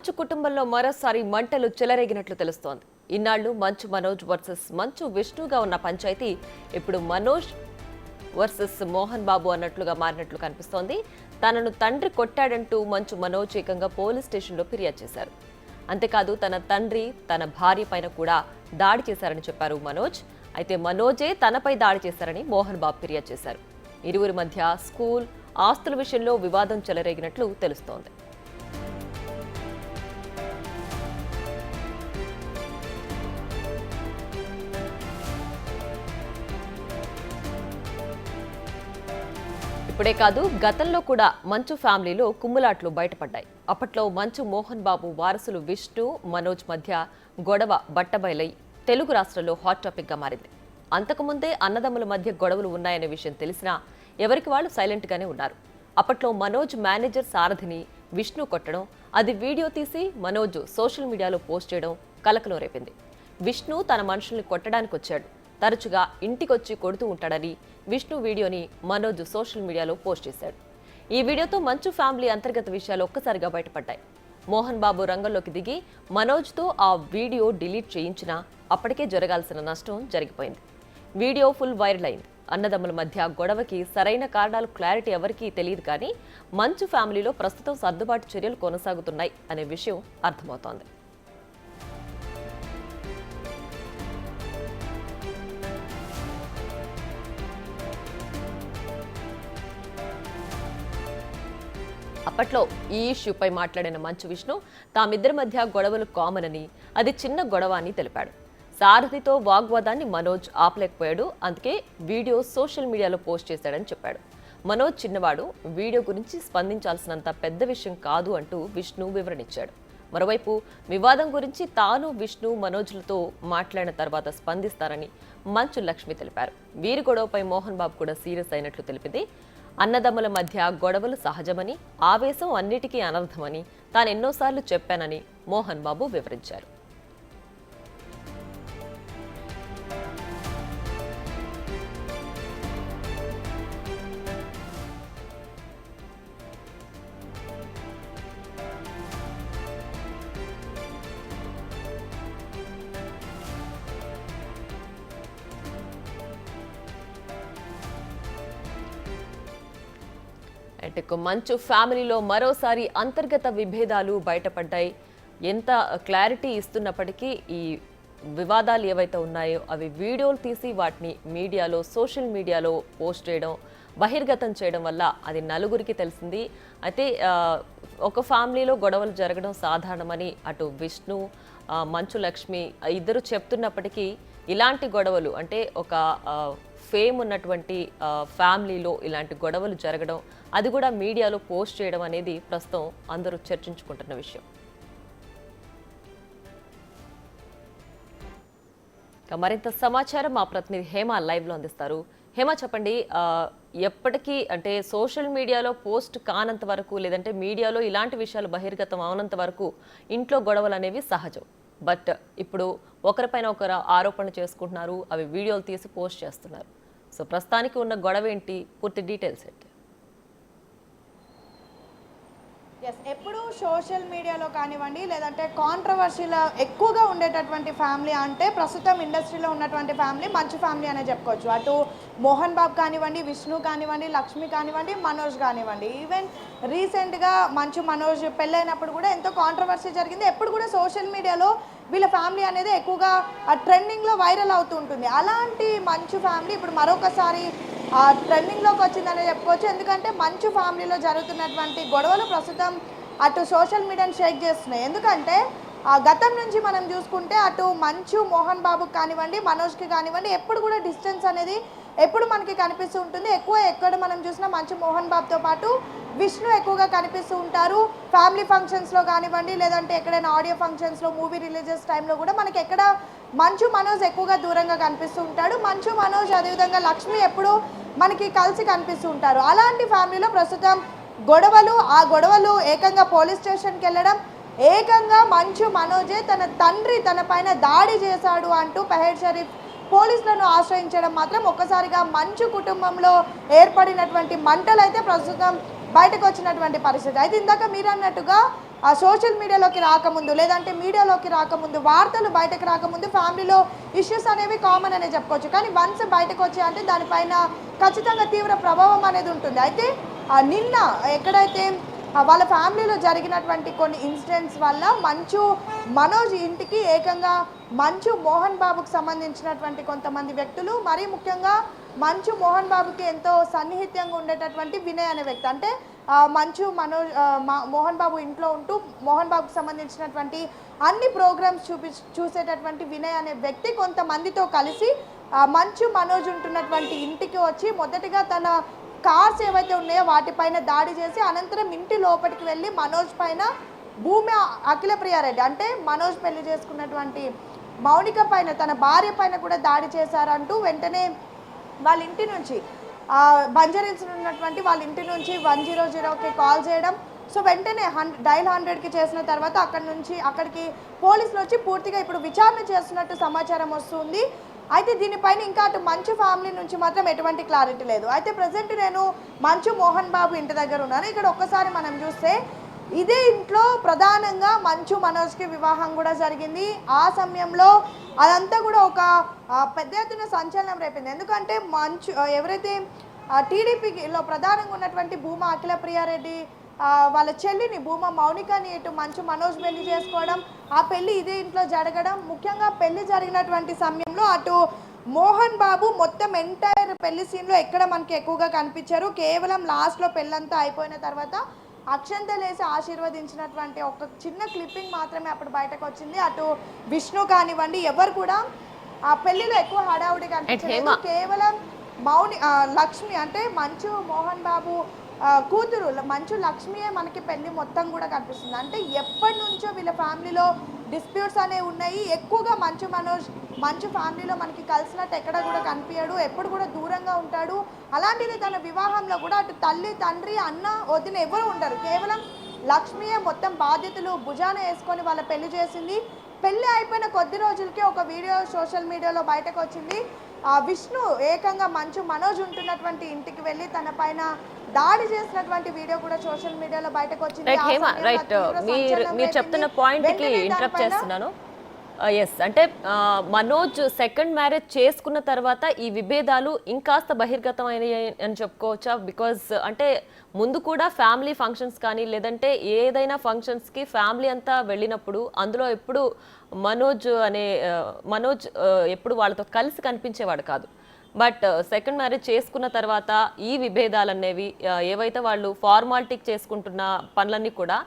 మంచు కుటుంబంలో మరోసారి మంటలు చెలరేగినట్లు తెలుస్తోంది. ఇన్నాళ్లు మంచు మనోజ్ వర్సెస్ మంచు విష్ణుగా ఉన్న పంచాయతీ ఇప్పుడు మనోజ్ వర్సెస్ మోహన్ బాబు అన్నట్లుగా మారినట్లు కనిపిస్తోంది. తనను తండ్రి కొట్టాడంటూ మంచు మనోజ్ ఏకంగా పోలీస్ స్టేషన్లో ఫిర్యాదు చేశారు. అంతేకాదు తన తండ్రి తన భార్య పైన కూడా దాడి చేశారని చెప్పారు మనోజ్. అయితే మనోజే తనపై దాడి చేశారని మోహన్ బాబు ఫిర్యాదు చేశారు. ఇరువురి మధ్య స్కూల్ ఆస్తుల విషయంలో వివాదం చెలరేగినట్లు తెలుస్తోంది. ఇప్పుడే కాదు, గతంలో కూడా మంచు ఫ్యామిలీలో కుమ్ములాట్లు బయటపడ్డాయి. అప్పట్లో మంచు మోహన్ బాబు వారసులు విష్ణు మనోజ్ మధ్య గొడవ బట్టబయలై తెలుగు రాష్ట్రాల్లో హాట్ టాపిక్ గా మారింది. అంతకుముందే అన్నదమ్ముల మధ్య గొడవలు ఉన్నాయనే విషయం తెలిసినా ఎవరికి వాళ్ళు సైలెంట్ గానే ఉన్నారు. అప్పట్లో మనోజ్ మేనేజర్ సారథిని విష్ణు కొట్టడం, అది వీడియో తీసి మనోజ్ సోషల్ మీడియాలో పోస్ట్ చేయడం కలకలం రేపింది. విష్ణు తన మనుషుల్ని కొట్టడానికి వచ్చాడు, తరచుగా ఇంటికొచ్చి కొడుతూ ఉంటాడని విష్ణు వీడియోని మనోజ్ సోషల్ మీడియాలో పోస్ట్ చేశాడు. ఈ వీడియోతో మంచు ఫ్యామిలీ అంతర్గత విషయాలు ఒక్కసారిగా బయటపడ్డాయి. మోహన్ బాబు రంగంలోకి దిగి మనోజ్తో ఆ వీడియో డిలీట్ చేయించినా అప్పటికే జరగాల్సిన నష్టం జరిగిపోయింది. వీడియో ఫుల్ వైరల్ అయింది. అన్నదమ్ముల మధ్య గొడవకి సరైన కారణాలు క్లారిటీ ఎవరికీ తెలియదు, కానీ మంచు ఫ్యామిలీలో ప్రస్తుతం సర్దుబాటు చర్యలు కొనసాగుతున్నాయి అనే విషయం అర్థమవుతోంది. అప్పట్లో ఈ ఇష్యూపై మాట్లాడిన మంచు విష్ణు తామిద్దరి మధ్య గొడవలు కామన్ అని, అది చిన్న గొడవ అని తెలిపాడు. సారథితో వాగ్వాదాన్ని మనోజ్ ఆపలేకపోయాడు, అందుకే వీడియో సోషల్ మీడియాలో పోస్ట్ చేశాడని చెప్పాడు. మనోజ్ చిన్నవాడు, వీడియో గురించి స్పందించాల్సినంత పెద్ద విషయం కాదు అంటూ విష్ణు వివరణిచ్చాడు. మరోవైపు వివాదం గురించి తాను విష్ణు మనోజ్లతో మాట్లాడిన తర్వాత స్పందిస్తారని మంచు లక్ష్మి తెలిపారు. వీరి గొడవపై మోహన్ బాబు కూడా సీరియస్ అయినట్లు తెలిపింది. అన్నదమ్ముల మధ్య గొడవలు సహజమని, ఆవేశం అన్నిటికీ అనర్థమని తాను ఎన్నోసార్లు చెప్పానని మోహన్ బాబు వివరించారు. మంచు ఫ్యామిలీలో మరోసారి అంతర్గత విభేదాలు బయటపడ్డాయి. ఎంత క్లారిటీ ఇస్తున్నప్పటికీ ఈ వివాదాలు ఏవైతే ఉన్నాయో అవి వీడియోలు తీసి వాటిని మీడియాలో సోషల్ మీడియాలో పోస్ట్ చేయడం, బహిర్గతం చేయడం వల్ల అది నలుగురికి తెలిసింది. అయితే ఒక ఫ్యామిలీలో గొడవలు జరగడం సాధారణమని అటు విష్ణు మంచు లక్ష్మి ఇద్దరు చెప్తున్నప్పటికీ ఇలాంటి గొడవలు అంటే ఒక ఫేమ్ ఉన్నటువంటి ఫ్యామిలీలో ఇలాంటి గొడవలు జరగడం, అది కూడా మీడియాలో పోస్ట్ చేయడం అనేది ప్రస్తుతం అందరూ చర్చించుకుంటున్న విషయం. మరింత సమాచారం మా ప్రతినిధి హేమ లైవ్ లో అందిస్తారు. హేమ, చెప్పండి, ఎప్పటికీ అంటే సోషల్ మీడియాలో పోస్ట్ కానంత వరకు, లేదంటే మీడియాలో ఇలాంటి విషయాలు బహిర్గతం అవనంత వరకు ఇంట్లో గొడవలు అనేవి సహజం. బట్ ఇప్పుడు ఒకరిపైన ఒకరు ఆరోపణలు చేసుకుంటున్నారు, అవి వీడియోలు తీసి పోస్ట్ చేస్తున్నారు. సో ప్రస్తుతానికి ఉన్న గొడవ ఏంటి, పూర్తి డీటెయిల్స్ ఏంటి? ఎప్పుడు సోషల్ మీడియాలో కానివ్వండి, లేదంటే కాంట్రవర్సీలో ఎక్కువగా ఉండేటటువంటి ఫ్యామిలీ అంటే ప్రస్తుతం ఇండస్ట్రీలో ఉన్నటువంటి ఫ్యామిలీ మంచు ఫ్యామిలీ అనే చెప్పుకోవచ్చు. అటు మోహన్ బాబు కానివ్వండి, విష్ణు కానివ్వండి, లక్ష్మి కానివ్వండి, మనోజ్ కానివ్వండి. ఈవెన్ రీసెంట్గా మంచు మనోజ్ పెళ్ళైనప్పుడు కూడా ఎంతో కాంట్రవర్సీ జరిగింది. ఎప్పుడు కూడా సోషల్ మీడియాలో వీళ్ళ ఫ్యామిలీ అనేది ఎక్కువగా ట్రెండింగ్లో వైరల్ అవుతూ ఉంటుంది. అలాంటి మంచు ఫ్యామిలీ ఇప్పుడు మరొకసారి ట్రెండింగ్లోకి వచ్చిందనే చెప్పుకోవచ్చు. ఎందుకంటే మంచు ఫ్యామిలీలో జరుగుతున్నటువంటి గొడవలు ప్రస్తుతం అటు సోషల్ మీడియాని షేక్ చేస్తున్నాయి. ఎందుకంటే గతం నుంచి మనం చూసుకుంటే అటు మంచు మోహన్ బాబుకి కానివ్వండి, మనోజ్కి కానివ్వండి, ఎప్పుడు కూడా డిస్టెన్స్ అనేది ఎప్పుడు మనకి కనిపిస్తూ ఉంటుంది. ఎక్కడ మనం చూసినా మంచు మోహన్ బాబుతో పాటు విష్ణు ఎక్కువగా కనిపిస్తూ ఉంటారు. ఫ్యామిలీ ఫంక్షన్స్లో కానివ్వండి, లేదంటే ఎక్కడైనా ఆడియో ఫంక్షన్స్లో, మూవీ రిలీజెస్ టైంలో కూడా మనకి ఎక్కడ మంచు మనోజ్ ఎక్కువగా దూరంగా కనిపిస్తూ ఉంటాడు. మంచు మనోజ్ అదేవిధంగా లక్ష్మి ఎప్పుడు మనకి కలిసి కనిపిస్తూ ఉంటారు. అలాంటి ఫ్యామిలీలో ప్రస్తుతం ఆ గొడవలు ఏకంగా పోలీస్ స్టేషన్కి వెళ్ళడం, ఏకంగా మంచు మనోజే తన తండ్రి తన పైన దాడి చేశాడు అంటూ పెహెడ్ షరీఫ్ పోలీసులను ఆశ్రయించడం మాత్రం ఒక్కసారిగా మంచు కుటుంబంలో ఏర్పడినటువంటి మంటలు అయితే ప్రస్తుతం బయటకు వచ్చినటువంటి పరిస్థితి. అయితే ఇందాక మీరు అన్నట్టుగా ఆ సోషల్ మీడియాలోకి రాకముందు లేదంటే మీడియాలోకి రాకముందు వార్తలు బయటకు రాకముందు ఫ్యామిలీలో ఇష్యూస్ అనేవి కామన్ అనే చెప్పుకోవచ్చు. కానీ వన్స్ బయటకు వచ్చాయంటే దానిపైన ఖచ్చితంగా తీవ్ర ప్రభావం అనేది ఉంటుంది. అయితే నిన్న ఎక్కడైతే వాళ్ళ ఫ్యామిలీలో జరిగినటువంటి కొన్ని ఇన్సిడెంట్స్ వల్ల మంచు మనోజ్ ఇంటికి ఏకంగా మంచు మోహన్ బాబుకు సంబంధించినటువంటి కొంతమంది వ్యక్తులు, మరీ ముఖ్యంగా మంచు మోహన్ బాబుకి ఎంతో సన్నిహితంగా ఉండేటటువంటి వినయ్ అనే వ్యక్తి, అంటే మంచు మనోజ్ మోహన్ బాబు ఇంట్లో ఉంటూ మోహన్ బాబుకు సంబంధించినటువంటి అన్ని ప్రోగ్రామ్స్ చూసేటటువంటి వినయ్ అనే వ్యక్తి కొంతమందితో కలిసి మంచు మనోజ్ ఉంటున్నటువంటి ఇంటికి వచ్చి మొదటిగా తన కార్స్ ఏవైతే ఉన్నాయో వాటిపైన దాడి చేసి అనంతరం ఇంటి లోపలికి వెళ్ళి మనోజ్ పైన భూమి అఖిలప్రియారెడ్డి అంటే మనోజ్ పెళ్లి చేసుకున్నటువంటి మౌనిక పైన తన భార్య పైన కూడా దాడి చేశారంటూ వెంటనే వాళ్ళ ఇంటి నుంచి బంజారీల్స్ ఉన్నటువంటి వాళ్ళ ఇంటి నుంచి 100కి కాల్ చేయడం. సో వెంటనే డైల్ 100కి చేసిన తర్వాత అక్కడికి పోలీసులు వచ్చి పూర్తిగా ఇప్పుడు విచారణ చేస్తున్నట్టు సమాచారం వస్తుంది. అయితే దీనిపైన ఇంకా అటు మంచు ఫ్యామిలీ నుంచి మాత్రం ఎటువంటి క్లారిటీ లేదు. అయితే ప్రజెంట్ నేను మంచు మోహన్ బాబు ఇంటి దగ్గర ఉన్నాను. ఇక్కడ ఒక్కసారి మనం చూస్తే ఇదే ఇంట్లో ప్రధానంగా మంచు మనోజ్కి వివాహం కూడా జరిగింది. ఆ సమయంలో అదంతా కూడా ఒక పెద్ద ఎత్తున సంచలనం రేపింది. ఎందుకంటే మంచు ఎవరైతే టీడీపీలో ప్రధానంగా ఉన్నటువంటి భూమా అఖిలప్రియారెడ్డి వాళ్ళ చెల్లిని భూమా మౌనికని ఇటు మంచు మనోజ్ పెళ్లి చేసుకోవడం, ఆ పెళ్లి ఇదే ఇంట్లో జరగడం, ముఖ్యంగా పెళ్లి జరిగినటువంటి సమయంలో అటు మోహన్ బాబు మొత్తం ఎంటైర్ పెళ్లి సీన్లో ఎక్కడ మనకి ఎక్కువగా కనిపించారు. కేవలం లాస్ట్లో పెళ్ళంతా అయిపోయిన తర్వాత అక్షంతలేసి ఆశీర్వదించినటువంటి ఒక చిన్న క్లిప్పింగ్ మాత్రమే అప్పుడు బయటకు వచ్చింది. అటు విష్ణు కానివ్వండి ఎవరు కూడా ఆ పెళ్లిలో ఎక్కువ హడావుడి కనిపించలేదు. కేవలం లక్ష్మి అంటే మంచు మోహన్ బాబు కూతురు మంచు లక్ష్మియే మనకి పెళ్లి మొత్తం కూడా కనిపిస్తుంది. అంటే ఎప్పటి నుంచో వీళ్ళ ఫ్యామిలీలో డిస్ప్యూట్స్ అనేవి ఉన్నాయి. ఎక్కువగా మంచు మనోజ్ మంచు ఫ్యామిలీలో మనకి కలిసినట్టు ఎక్కడ కూడా కనిపించడు, ఎప్పుడు కూడా దూరంగా ఉంటాడు. అలాంటిది తన వివాహంలో కూడా అటు తల్లి తండ్రి అన్న వదిన ఎవరు ఉండరు, కేవలం లక్ష్మియే మొత్తం బాధ్యతలు భుజాన వేసుకొని వాళ్ళ పెళ్లి చేసింది. పెళ్లి అయిపోయిన కొద్ది రోజులకే ఒక వీడియో సోషల్ మీడియాలో బయటకు వచ్చింది. విష్ణు ఏకంగా మంచు మనోజ్ ఉంటున్నటువంటి ఇంటికి వెళ్ళి తన పైన దాడి చేసినటువంటి వీడియో కూడా సోషల్ మీడియాలో బయటకు వచ్చింది. మీరు చెప్తున్న పాయింట్ కి ఇంటరప్ట్ చేస్తున్నాను. ఎస్, అంటే మనోజ్ సెకండ్ మ్యారేజ్ చేసుకున్న తర్వాత ఈ విభేదాలు ఇంకాస్త బహిర్గతం అయినాయి అని చెప్పుకోవచ్చా? బికాజ్ అంటే ముందు కూడా ఫ్యామిలీ ఫంక్షన్స్ కానీ లేదంటే ఏదైనా ఫంక్షన్స్కి ఫ్యామిలీ అంతా వెళ్ళినప్పుడు అందులో ఎప్పుడు మనోజ్ ఎప్పుడు వాళ్ళతో కలిసి కనిపించేవాడు కాదు. బట్ సెకండ్ మ్యారేజ్ చేసుకున్న తర్వాత ఈ విభేదాలు అనేవి ఏవైతే వాళ్ళు ఫార్మాలిటీకి చేసుకుంటున్న పనులన్నీ కూడా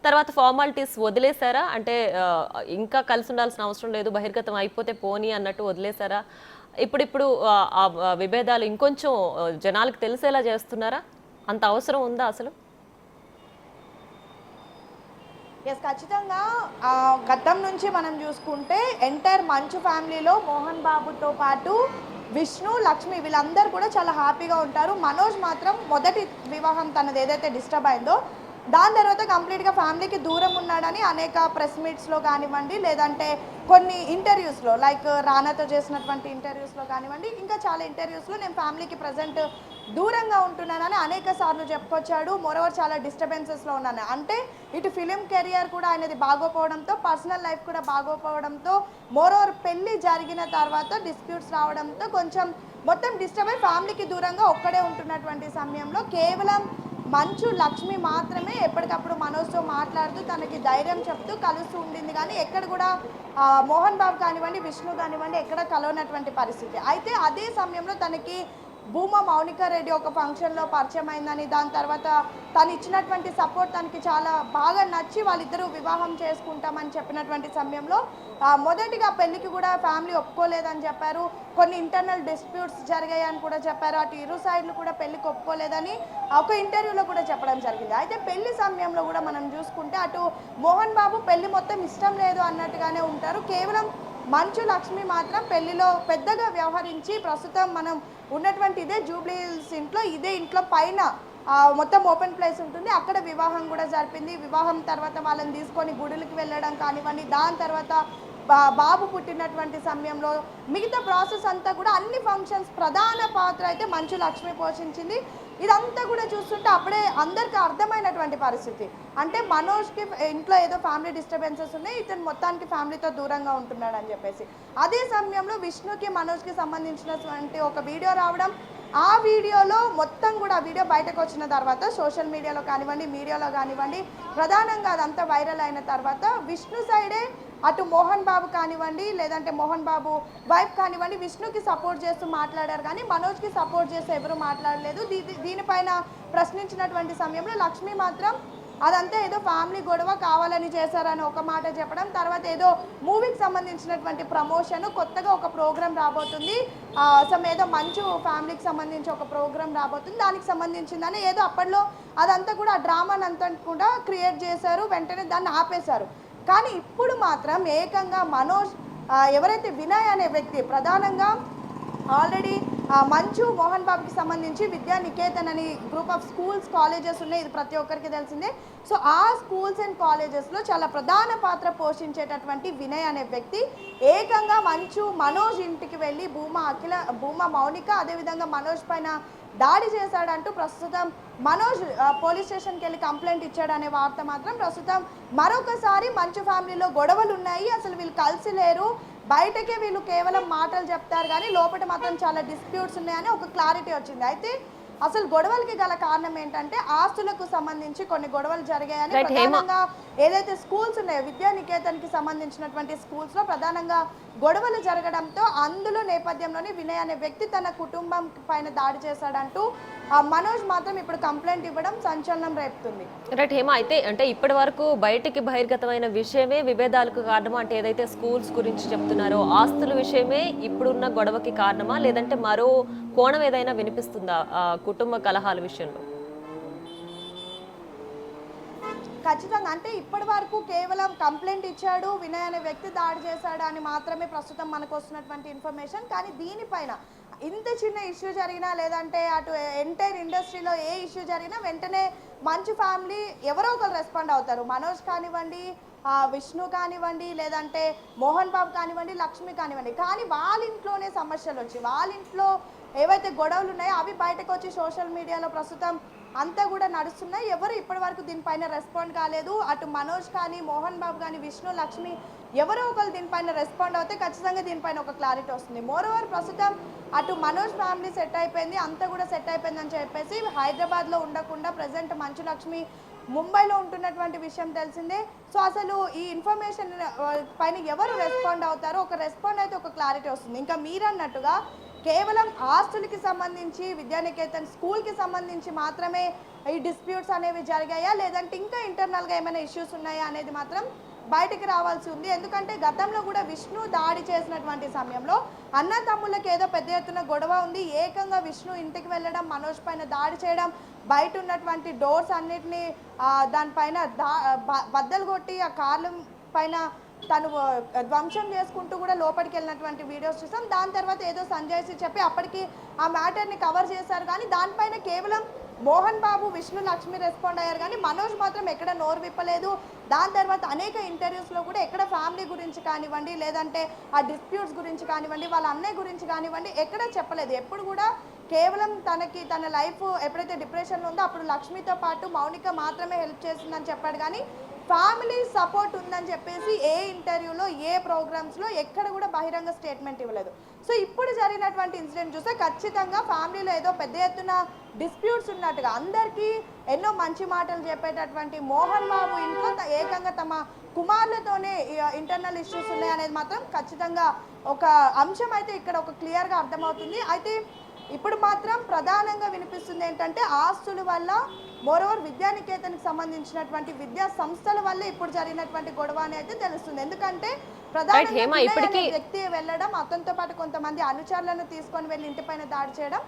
తర్వాత ఫార్మాలిటీస్ వదిలేశారా? అంటే ఇంకా కలిసి ఉండాల్సిన అవసరం లేదు, బహిర్గతం అయిపోతే పోనీ అన్నట్టు వదిలేశారా? ఇప్పుడు ఆ విభేదాలు ఇంకొంచెం జనాలకు తెలిసేలా చేస్తున్నారా? అంత అవసరం ఉందా అసలు? ఎస్, ఖచ్చితంగా గతం నుంచి మనం చూసుకుంటే ఎంటైర్ మంచు ఫ్యామిలీలో మోహన్ బాబుతో పాటు విష్ణు లక్ష్మి వీళ్ళందరూ కూడా చాలా హ్యాపీగా ఉంటారు. మనోజ్ మాత్రం మొదటి వివాహం తనది ఏదైతే డిస్టర్బ్ అయిందో దాని తర్వాత కంప్లీట్గా ఫ్యామిలీకి దూరం ఉన్నాడని అనేక ప్రెస్ మీట్స్లో కానివ్వండి లేదంటే కొన్ని ఇంటర్వ్యూస్లో లైక్ రానాతో చేసినటువంటి ఇంటర్వ్యూస్లో కానివ్వండి ఇంకా చాలా ఇంటర్వ్యూస్లో నేను ఫ్యామిలీకి ప్రజెంట్ దూరంగా ఉంటున్నానని అనేక సార్లు చెప్పుకొచ్చాడు. మోరోవర్ చాలా డిస్టర్బెన్సెస్లో ఉన్నాను అంటే ఇటు ఫిలిం కెరియర్ కూడా ఆయనది బాగోపోవడంతో పర్సనల్ లైఫ్ కూడా బాగోపోవడంతో మోరోవర్ పెళ్ళి జరిగిన తర్వాత డిస్ప్యూట్స్ రావడంతో కొంచెం మొత్తం డిస్టర్బ్ అయి ఫ్యామిలీకి దూరంగా ఒక్కడే ఉంటున్నటువంటి సమయంలో కేవలం మంచు లక్ష్మి మాత్రమే ఎప్పటికప్పుడు మనోజ్తో మాట్లాడుతూ తనకి ధైర్యం చెప్తూ కలుస్తూ ఉండింది. కానీ ఎక్కడ కూడా మోహన్ బాబు కానివ్వండి విష్ణు కానివ్వండి ఎక్కడ కలవనటువంటి పరిస్థితి. అయితే అదే సమయంలో తనకి భూమా మౌనిక రెడ్డి ఒక ఫంక్షన్లో పరిచయం అయిందని దాని తర్వాత తను ఇచ్చినటువంటి సపోర్ట్ తనకి చాలా బాగా నచ్చి వాళ్ళిద్దరూ వివాహం చేసుకుంటామని చెప్పినటువంటి సమయంలో మొదటిగా పెళ్లికి కూడా ఫ్యామిలీ ఒప్పుకోలేదని చెప్పారు. కొన్ని ఇంటర్నల్ డిస్ప్యూట్స్ జరిగాయని కూడా చెప్పారు. అటు ఇరు సైడ్లు కూడా పెళ్లికి ఒప్పుకోలేదని ఒక ఇంటర్వ్యూలో కూడా చెప్పడం జరిగింది. అయితే పెళ్లి సమయంలో కూడా మనం చూసుకుంటే అటు మోహన్ బాబు పెళ్లి మొత్తం ఇష్టం లేదు అన్నట్టుగానే ఉంటారు. కేవలం మంచు లక్ష్మి మాత్రం పెళ్లిలో పెద్దగా వ్యవహరించి ప్రస్తుతం మనం ఉన్నటువంటి ఇదే జూబ్లీ హిల్స్ ఇదే ఇంట్లో పైన మొత్తం ఓపెన్ ప్లేస్ ఉంటుంది, అక్కడ వివాహం కూడా జరిపింది. వివాహం తర్వాత వాళ్ళని తీసుకొని గుడులకి వెళ్ళడం కానివ్వండి దాని తర్వాత బాబు పుట్టినటువంటి సమయంలో మిగతా ప్రాసెస్ అంతా కూడా అన్ని ఫంక్షన్స్ ప్రధాన పాత్ర అయితే మంచు లక్ష్మి పోషించింది. ఇదంతా కూడా చూస్తుంటే అప్పుడే అందరికీ అర్థమైనటువంటి పరిస్థితి. అంటే మనోజ్‌కి ఇంట్లో ఏదో ఫ్యామిలీ డిస్టర్బెన్సెస్ ఉన్నాయి. ఇతను మొత్తానికి ఫ్యామిలీతో దూరంగా ఉంటున్నాడని చెప్పేసి. అదే సమయంలో విష్ణుకి, మనోజ్‌కి సంబంధించినటువంటి ఒక వీడియో రావడం, ఆ వీడియోలో మొత్తం కూడా ఆ వీడియో బయటకొచ్చిన తర్వాత సోషల్ మీడియాలో కానివ్వండి, మీడియాలో కానివ్వండి, ప్రధానంగా అదంతా వైరల్ అయిన తర్వాత విష్ణు సైడే అటు మోహన్ బాబు కానివ్వండి, లేదంటే మోహన్ బాబు వైఫ్ కానివ్వండి, విష్ణుకి సపోర్ట్ చేస్తూ మాట్లాడారు కానీ మనోజ్‌కి సపోర్ట్ చేస్తూ ఎవరు మాట్లాడలేదు. దీనిపైన ప్రశ్నించినటువంటి సమయంలో లక్ష్మి మాత్రం అదంతా ఏదో ఫ్యామిలీ గొడవ, కావాలని చేశారని ఒక మాట చెప్పడం, తర్వాత ఏదో మూవీకి సంబంధించినటువంటి ప్రమోషన్, కొత్తగా ఒక ప్రోగ్రామ్ రాబోతుంది, ఏదో మంచు ఫ్యామిలీకి సంబంధించి ఒక ప్రోగ్రామ్ రాబోతుంది, దానికి సంబంధించిందని ఏదో అప్పట్లో అదంతా కూడా ఆ డ్రామాని అంతా కూడా క్రియేట్ చేశారు. వెంటనే దాన్ని ఆపేశారు. కానీ ఇప్పుడు మాత్రం ఏకంగా మనోజ్, ఎవరైతే వినయ్ అనే వ్యక్తి ప్రధానంగా ఆల్రెడీ మంచు మోహన్ బాబుకి సంబంధించి విద్యా నికేతన్ అని గ్రూప్ ఆఫ్ స్కూల్స్, కాలేజెస్ ఉన్నాయి. ఇది ప్రతి ఒక్కరికి తెలిసిందే. సో ఆ స్కూల్స్ అండ్ కాలేజెస్లో చాలా ప్రధాన పాత్ర పోషించేటటువంటి వినయ్ అనే వ్యక్తి ఏకంగా మంచు, మనోజ్ ఇంటికి వెళ్ళి భూమా మౌనిక, అదేవిధంగా మనోజ్ పైన దాడి చేశాడంటూ ప్రస్తుతం మనోజ్ పోలీస్ స్టేషన్కి వెళ్ళి కంప్లైంట్ ఇచ్చాడనే వార్త మాత్రం ప్రస్తుతం మరొకసారి మంచు ఫ్యామిలీలో గొడవలు ఉన్నాయి, అసలు వీళ్ళు కలిసి లేరు, బయటకే వీళ్ళు కేవలం మాటలు చెప్తారు కానీ లోపల మాత్రం చాలా డిస్ప్యూట్స్ ఉన్నాయని ఒక క్లారిటీ వచ్చింది. అయితే అసలు గొడవలకి గల కారణం ఏంటంటే ఆస్తులకు సంబంధించి కొన్ని గొడవలు జరిగాయని, ప్రధానంగా ఏదైతే స్కూల్స్ ఉన్నాయో విద్యా నికేతన్కి సంబంధించినటువంటి స్కూల్స్లో ప్రధానంగా గొడవలు జరగడంతో అందులో నేపథ్యంలోని వినయ్ అనే వ్యక్తి తన కుటుంబం పైన దాడి చేశాడంటూ మనోజ్ మాత్రం ఇప్పుడు కంప్లైంట్ ఇవ్వడం సంచలనం రేపుతుంది. రైట్ హేమ, అయితే అంటే ఇప్పటి వరకు బయటికి బహిర్గతమైన విషయమే విభేదాలకు కారణమా? అంటే ఏదైతే స్కూల్స్ గురించి చెప్తున్నారో ఆస్తుల విషయమే ఇప్పుడున్న గొడవకి కారణమా, లేదంటే మరో కోణం ఏదైనా వినిపిస్తుందా కుటుంబ కలహాల విషయంలో? ఖచ్చితంగా. అంటే ఇప్పటి వరకు కేవలం కంప్లైంట్ ఇచ్చాడు, వినయ్ అనే వ్యక్తి దాడి చేశాడు అని మాత్రమే ప్రస్తుతం మనకు వస్తున్నటువంటి ఇన్ఫర్మేషన్. కానీ దీనిపైన ఇంత చిన్న ఇష్యూ జరిగినా, లేదంటే అటు ఎంటైర్ ఇండస్ట్రీలో ఏ ఇష్యూ జరిగినా వెంటనే మంచు ఫ్యామిలీ ఎవరో ఒకరు రెస్పాండ్ అవుతారు. మనోజ్ కానివ్వండి, విష్ణు కానివ్వండి, లేదంటే మోహన్ బాబు కానివ్వండి, లక్ష్మి కానివ్వండి. కానీ వాళ్ళ ఇంట్లోనే సమస్యలు వచ్చి, వాళ్ళ ఇంట్లో ఏవైతే గొడవలు ఉన్నాయో అవి బయటకు వచ్చి సోషల్ మీడియాలో ప్రస్తుతం అంతా కూడా నడుస్తున్నాయి. ఎవరు ఇప్పటి వరకు దీనిపైన రెస్పాండ్ కాలేదు. అటు మనోజ్ కానీ, మోహన్ బాబు కానీ, విష్ణు, లక్ష్మి ఎవరో ఒకరు దీనిపైన రెస్పాండ్ అవుతే ఖచ్చితంగా దీనిపైన ఒక క్లారిటీ వస్తుంది. మోరోవర్ ప్రస్తుతం అటు మనోజ్ ఫ్యామిలీ సెట్ అయిపోయింది, అంతా కూడా సెట్ అయిపోయిందని చెప్పేసి హైదరాబాద్లో ఉండకుండా ప్రజెంట్ మంచు లక్ష్మి ముంబైలో ఉంటున్నటువంటి విషయం తెలిసిందే. సో అసలు ఈ ఇన్ఫర్మేషన్ పైన ఎవరు రెస్పాండ్ అవుతారో ఒక రెస్పాండ్ అయితే ఒక క్లారిటీ వస్తుంది. ఇంకా మీరన్నట్టుగా కేవలం ఆస్తులకి సంబంధించి విద్యానికేతన్ స్కూల్కి సంబంధించి మాత్రమే ఈ డిస్ప్యూట్స్ అనేవి జరిగాయా, లేదంటే ఇంకా ఇంటర్నల్గా ఏమైనా ఇష్యూస్ ఉన్నాయా అనేది మాత్రం బయటికి రావాల్సి ఉంది. ఎందుకంటే గతంలో కూడా విష్ణు దాడి చేసినటువంటి సమయంలో అన్న తమ్ముళ్ళకి ఏదో పెద్ద ఎత్తున గొడవ ఉంది, ఏకంగా విష్ణు ఇంటికి వెళ్ళడం, మనోజ్ పైన దాడి చేయడం, బయట ఉన్నటువంటి డోర్స్ అన్నిటినీ దానిపైన బద్దలు కొట్టి ఆ కార్ల పైన తను ధ్వంసం చేసుకుంటూ కూడా లోపలికి వెళ్ళినటువంటి వీడియోస్ చూసాం. దాని తర్వాత ఏదో సంజయ్సి చెప్పి అప్పటికి ఆ మ్యాటర్ని కవర్ చేశారు. కానీ దానిపైన కేవలం మోహన్ బాబు, విష్ణు, లక్ష్మి రెస్పాండ్ అయ్యారు కానీ మనోజ్ మాత్రం ఎక్కడ నోరు విప్పలేదు. దాని తర్వాత అనేక ఇంటర్వ్యూస్లో కూడా ఎక్కడ ఫ్యామిలీ గురించి కానివ్వండి, లేదంటే ఆ డిస్ప్యూట్స్ గురించి కానివ్వండి, వాళ్ళ అన్నయ్య గురించి కానివ్వండి ఎక్కడ చెప్పలేదు. ఎప్పుడు కూడా కేవలం తన లైఫ్ ఎప్పుడైతే డిప్రెషన్లో ఉందో అప్పుడు లక్ష్మితో పాటు మౌనిక మాత్రమే హెల్ప్ చేసిందని చెప్పాడు. కానీ ఫ్యామిలీ సపోర్ట్ ఉందని చెప్పేసి ఏ ఇంటర్వ్యూలో, ఏ ప్రోగ్రామ్స్లో ఎక్కడ కూడా బహిరంగ స్టేట్మెంట్ ఇవ్వలేదు. సో ఇప్పుడు జరిగినటువంటి ఇన్సిడెంట్ చూస్తే ఖచ్చితంగా ఫ్యామిలీలో ఏదో పెద్ద ఎత్తున డిస్ప్యూట్స్ ఉన్నట్టుగా, అందరికీ ఎన్నో మంచి మాటలు చెప్పేటటువంటి మోహన్ బాబు ఇంట్లో ఏకంగా తమ కుమారులతోనే ఇంటర్నల్ ఇష్యూస్ ఉన్నాయనేది మాత్రం ఖచ్చితంగా ఒక అంశం అయితే ఇక్కడ ఒక క్లియర్గా అర్థమవుతుంది. అయితే ఇప్పుడు మాత్రం ప్రధానంగా వినిపిస్తుంది ఏంటంటే ఆస్తుల వల్ల, మోరోవర్ విద్యానికేతన్కి సంబంధించినటువంటి విద్యా సంస్థల వల్ల ఇప్పుడు జరిగినటువంటి గొడవ అని అయితే తెలుస్తుంది. ఎందుకంటే ప్రధానంగా వ్యక్తి వెళ్ళడం, అతనితో పాటు కొంతమంది అనుచరులను తీసుకొని వెళ్ళి ఇంటిపైన దాడి చేయడం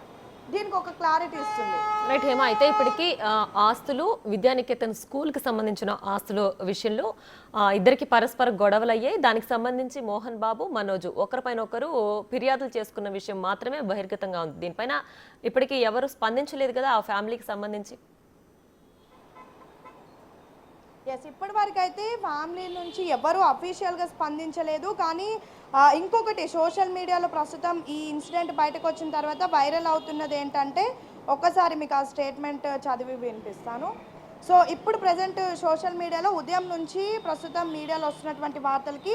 దీనికి ఒక క్లారిటీ ఇస్తుంది. రైట్ హేమ, అయితే ఇప్పటికీ ఆస్తులు, విద్యానికేతన్ స్కూల్కి సంబంధించిన ఆస్తుల విషయంలో ఇద్దరికి పరస్పర గొడవలు అయ్యాయి. దానికి సంబంధించి మోహన్ బాబు, మనోజ్ ఒకరిపైన ఒకరు ఫిర్యాదులు చేసుకున్న విషయం మాత్రమే బహిర్గతంగా ఉంది. దీనిపైన ఇప్పటికీ ఎవరు స్పందించలేదు కదా ఆ ఫ్యామిలీకి సంబంధించి? ఎస్, ఇప్పటి వరకు అయితే ఫ్యామిలీ నుంచి ఎవరు అఫీషియల్గా స్పందించలేదు. కానీ ఇంకొకటి సోషల్ మీడియాలో ప్రస్తుతం ఈ ఇన్సిడెంట్ బయటకు వచ్చిన తర్వాత వైరల్ అవుతున్నది ఏంటంటే ఒక్కసారి మీకు ఆ స్టేట్మెంట్ చదివి వినిపిస్తాను. సో ఇప్పుడు ప్రజెంట్ సోషల్ మీడియాలో ఉదయం నుంచి ప్రస్తుతం మీడియాలో వస్తున్నటువంటి వార్తలకి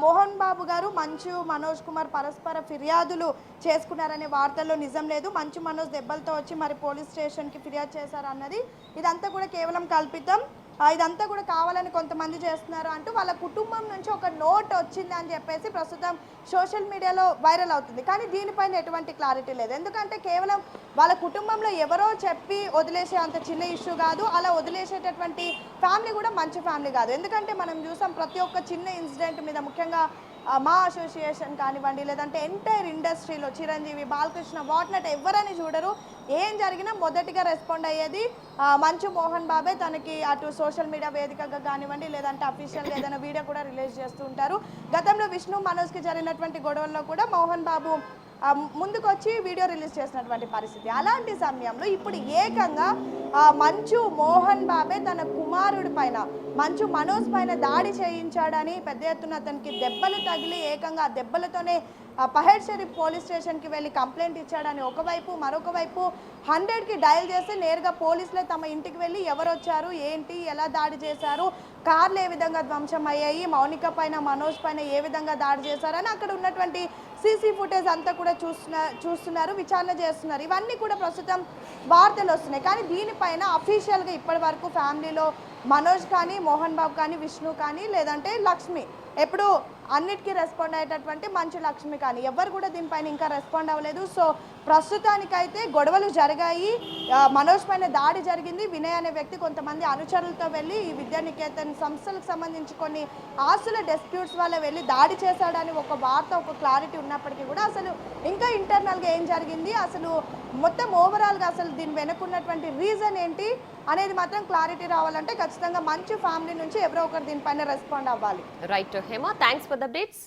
మోహన్ బాబు గారు మంచు మనోజ్ కుమార్ పరస్పర ఫిర్యాదులు చేసుకున్నారనే వార్తల్లో నిజం లేదు. మంచు మనోజ్ దెబ్బలతో వచ్చి మరి పోలీస్ స్టేషన్కి ఫిర్యాదు చేశారు అన్నది ఇదంతా కూడా కేవలం కల్పితం. ఇదంతా కూడా కావాలని కొంతమంది చేస్తున్నారు అంటూ వాళ్ళ కుటుంబం నుంచి ఒక నోట్ వచ్చింది అని చెప్పేసి ప్రస్తుతం సోషల్ మీడియాలో వైరల్ అవుతుంది. కానీ దీనిపైన ఎటువంటి క్లారిటీ లేదు. ఎందుకంటే కేవలం వాళ్ళ కుటుంబంలో ఎవరో చెప్పి వదిలేసే అంత చిన్న ఇష్యూ కాదు. అలా వదిలేసేటటువంటి ఫ్యామిలీ కూడా మంచి ఫ్యామిలీ కాదు. ఎందుకంటే మనం చూసాం ప్రతి ఒక్క చిన్న ఇన్సిడెంట్ మీద, ముఖ్యంగా మా అసోసియేషన్ కానివ్వండి, లేదంటే ఎంటైర్ ఇండస్ట్రీలో చిరంజీవి, బాలకృష్ణ, వాట్నట్ ఎవరని చూడరు. ఏం జరిగినా మొదటిగా రెస్పాండ్ అయ్యేది మంచు మోహన్ బాబే. తనకి అటు సోషల్ మీడియా వేదికగా కానివ్వండి, లేదంటే అఫీషియల్గా ఏదైనా వీడియో కూడా రిలీజ్ చేస్తూ ఉంటారు. గతంలో విష్ణు మనోజ్కి జరిగినటువంటి గొడవల్లో కూడా మోహన్ బాబు ముందుకొచ్చి వీడియో రిలీజ్ చేసినటువంటి పరిస్థితి. అలాంటి సమయంలో ఇప్పుడు ఏకంగా మంచు మోహన్ బాబే తన కుమారుడి పైన, మంచు మనోజ్ పైన దాడి చేయించాడని పెద్ద ఎత్తున అతనికి దెబ్బలు తగిలి ఏకంగా ఆ దెబ్బలతోనే పహెడ్ షరీఫ్ పోలీస్ స్టేషన్కి వెళ్ళి కంప్లైంట్ ఇచ్చాడని ఒకవైపు, మరొక వైపు 100కి డయల్ చేస్తే నేరుగా పోలీసులే తమ ఇంటికి వెళ్ళి ఎవరు వచ్చారు, ఏంటి, ఎలా దాడి చేశారు, కార్లు ఏ విధంగా ధ్వంసం అయ్యాయి, మౌనిక పైన, మనోజ్ పైన ఏ విధంగా దాడి చేశారని అక్కడ ఉన్నటువంటి సీసీ ఫుటేజ్ అంతా కూడా చూస్తున్నారు, విచారణ చేస్తున్నారు. ఇవన్నీ కూడా ప్రస్తుతం వార్తలు వస్తున్నాయి. కానీ దీనిపైన అఫీషియల్గా ఇప్పటి వరకు ఫ్యామిలీలో మనోజ్ కానీ, మోహన్ బాబు కానీ, విష్ణు కానీ, లేదంటే లక్ష్మి, ఎప్పుడు అన్నిటికీ రెస్పాండ్ అయ్యేటటువంటి మంచు లక్ష్మి కానీ ఎవరు కూడా దీనిపైన ఇంకా రెస్పాండ్ అవ్వలేదు. సో ప్రస్తుతానికైతే గొడవలు జరిగాయి, మనోజ్ పైన దాడి జరిగింది. వినయ్ అనే వ్యక్తి కొంతమంది అనుచరులతో వెళ్ళి ఈ విద్యానికేతన్ సంస్థలకు సంబంధించి కొన్ని ఆస్తుల డిస్ప్యూట్స్ వల్ల వెళ్ళి దాడి చేశాడని ఒక వార్త, ఒక క్లారిటీ ఉన్నప్పటికీ కూడా అసలు ఇంకా ఇంటర్నల్గా ఏం జరిగింది, అసలు మొత్తం ఓవరాల్గా అసలు దీని వెనుకున్నటువంటి రీజన్ ఏంటి అనేది మాత్రం క్లారిటీ రావాలంటే ఖచ్చితంగా మంచు ఫ్యామిలీ నుంచి ఎవరో ఒకరు దీనిపైన రెస్పాండ్ అవ్వాలి. Right Hema, thanks for the updates.